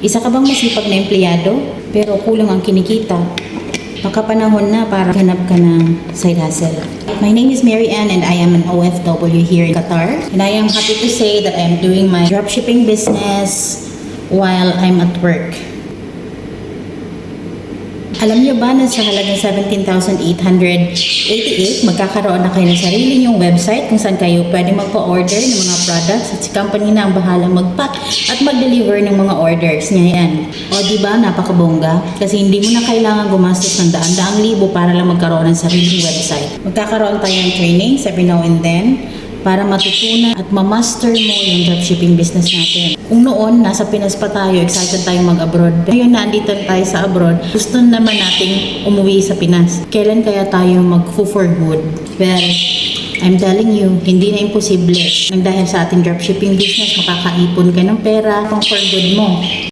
Isa ka bang masipag na empleyado pero kulang ang kinikita? Baka panahon na para hanap ka ng side hustle. My name is Mary Ann and I am an OFW here in Qatar. And I am happy to say that I am doing my dropshipping business while I'm at work. Alam niyo ba na sa halagang 17,888, magkakaroon na kayo ng sarili niyong website kung saan kayo pwede magpa-order ng mga products at si company na ang bahalang mag-pack at mag-deliver ng mga orders niya yan. O diba, napakabongga? Kasi hindi mo na kailangan gumastos ng daan-daang libo para lang magkaroon ng sariling website. Magkakaroon tayo ng trainings every now and then para matutunan at ma-master mo yung dropshipping business natin. Kung noon, nasa Pinas pa tayo, excited tayong mag-abroad. Ngayon, nandito tayo sa abroad, gusto naman nating umuwi sa Pinas. Kailan kaya tayo mag-for good? Well, I'm telling you, hindi na imposible. Nang dahil sa ating dropshipping business, makakaipon ka ng pera pang for good mo.